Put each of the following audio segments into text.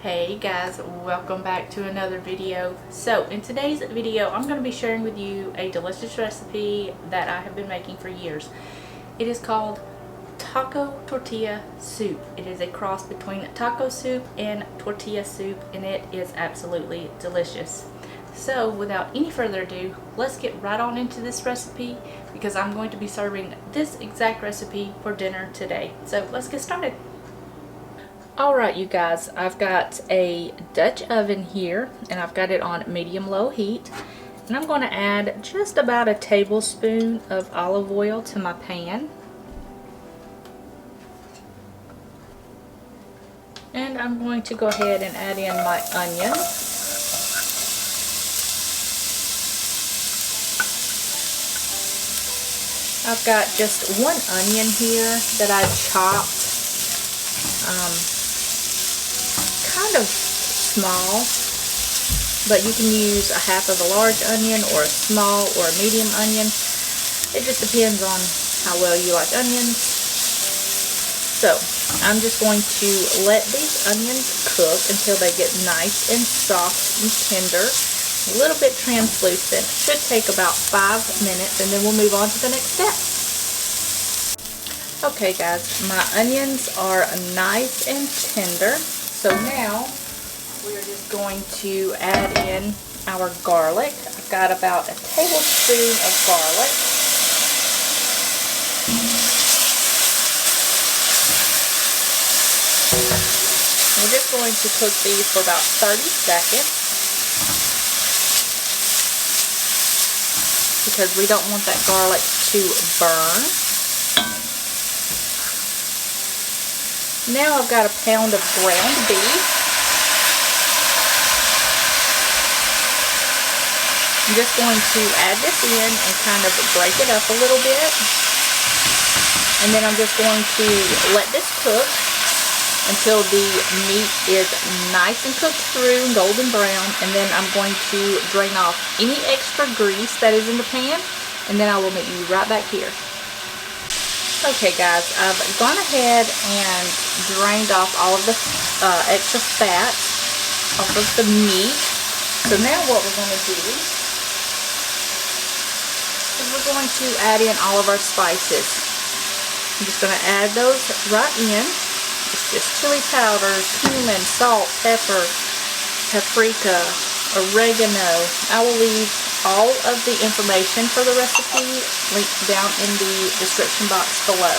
Hey guys, welcome back to another video. So in today's video I'm going to be sharing with you a delicious recipe that I have been making for years. It is called taco tortilla soup. It is a cross between taco soup and tortilla soup, and it is absolutely delicious. So without any further ado, let's get right on into this recipe because I'm going to be serving this exact recipe for dinner today. So let's get started. Alright you guys, I've got a Dutch oven here and I've got it on medium-low heat, and I'm going to add just about a tablespoon of olive oil to my pan. And I'm going to go ahead and add in my onion. I've got just one onion here that I chopped. Kind of small, but you can use a half of a large onion or a small or a medium onion. It just depends on how well you like onions. So I'm just going to let these onions cook until they get nice and soft and tender, a little bit translucent. Should take about 5 minutes, and then we'll move on to the next step. Okay guys, my onions are nice and tender. So now we're just going to add in our garlic. I've got about a tablespoon of garlic. We're just going to cook these for about 30 seconds because we don't want that garlic to burn. Now I've got a pound of ground beef. I'm just going to add this in and kind of break it up a little bit. And then I'm just going to let this cook until the meat is nice and cooked through and golden brown. And then I'm going to drain off any extra grease that is in the pan. And then I will meet you right back here. Okay guys, I've gone ahead and drained off all of the extra fat off of the meat. So now what we're going to do is we're going to add in all of our spices. I'm just going to add those right in. It's just chili powder, cumin, salt, pepper, paprika, oregano. I will leave all of the information for the recipe linked down in the description box below.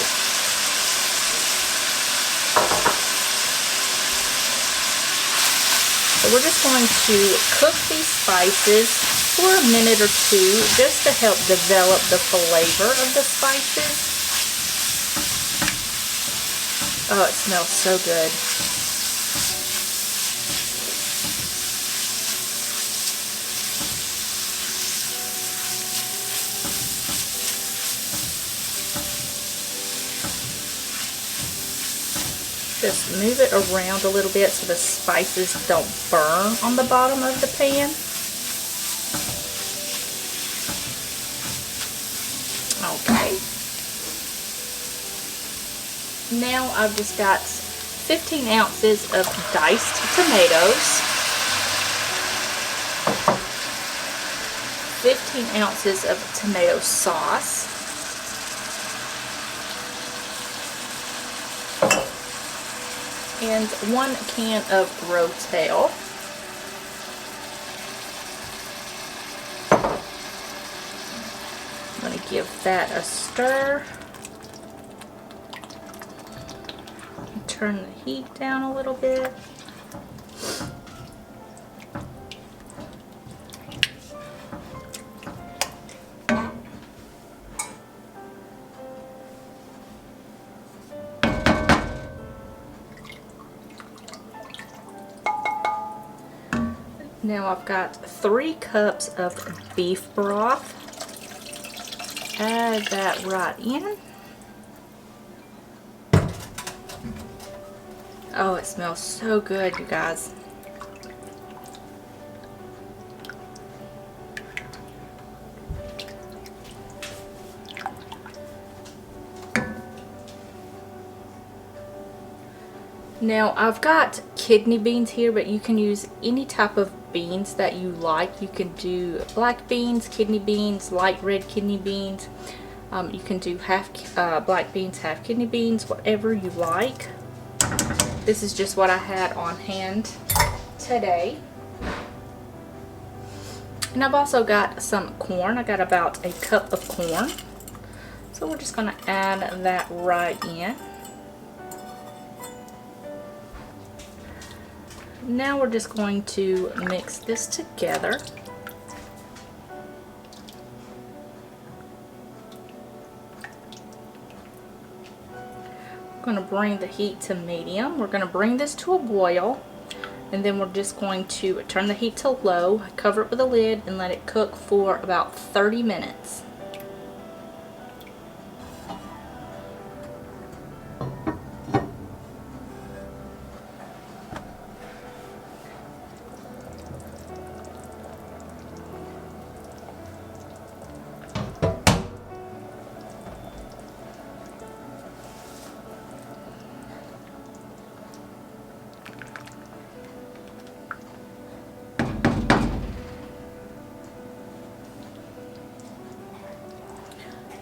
So we're just going to cook these spices for a minute or two just to help develop the flavor of the spices. Oh, it smells so good. Just move it around a little bit so the spices don't burn on the bottom of the pan. Okay. Now I've just got 15 ounces of diced tomatoes, 15 ounces of tomato sauce, and 1 can of Rotel. I'm going to give that a stir. Turn the heat down a little bit. Now I've got 3 cups of beef broth. Add that right in. Oh, it smells so good, you guys. Now I've got kidney beans here, but you can use any type of beans that you like. You can do black beans, kidney beans, light red kidney beans. You can do half black beans, half kidney beans, whatever you like. This is just what I had on hand today. And I've also got some corn. I got about a cup of corn. So we're just going to add that right in. Now we're just going to mix this together. I'm going to bring the heat to medium. We're going to bring this to a boil, and then we're just going to turn the heat to low, cover it with a lid, and let it cook for about 30 minutes.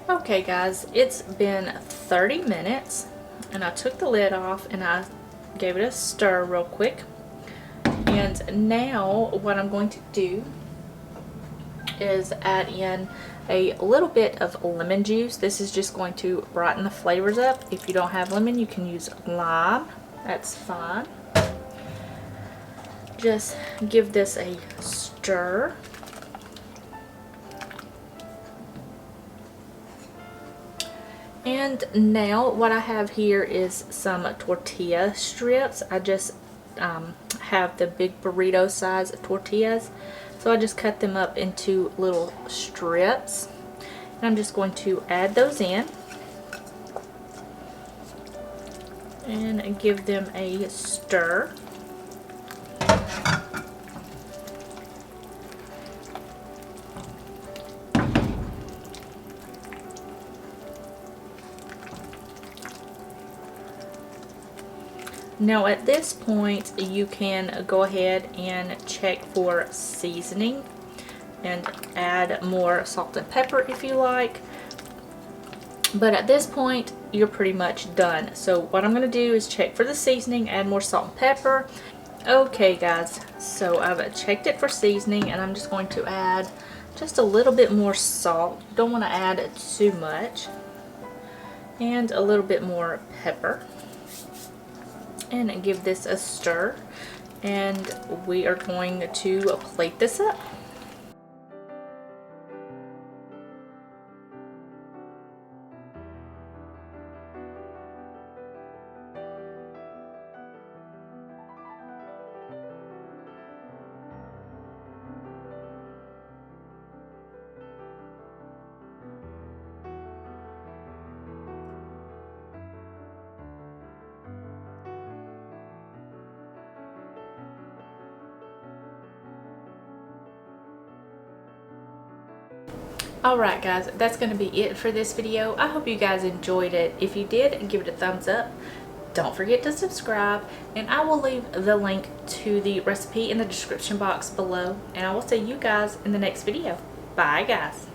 Okay guys, it's been 30 minutes and I took the lid off and I gave it a stir real quick. And now what I'm going to do is add in a little bit of lemon juice. This is just going to brighten the flavors up. If you don't have lemon, you can use lime. That's fine. Just give this a stir. And now what I have here is some tortilla strips. I just have the big burrito size tortillas. So I just cut them up into little strips. And I'm just going to add those in. And give them a stir. Now at this point you can go ahead and check for seasoning and add more salt and pepper if you like. But at this point you're pretty much done. So what I'm going to do is check for the seasoning, add more salt and pepper. Okay guys, so I've checked it for seasoning and I'm just going to add just a little bit more salt. Don't want to add too much. And a little bit more pepper. And give this a stir, and we are going to plate this up. Alright guys, that's going to be it for this video. I hope you guys enjoyed it. If you did, give it a thumbs up. Don't forget to subscribe, and I will leave the link to the recipe in the description box below. And I will see you guys in the next video. Bye guys.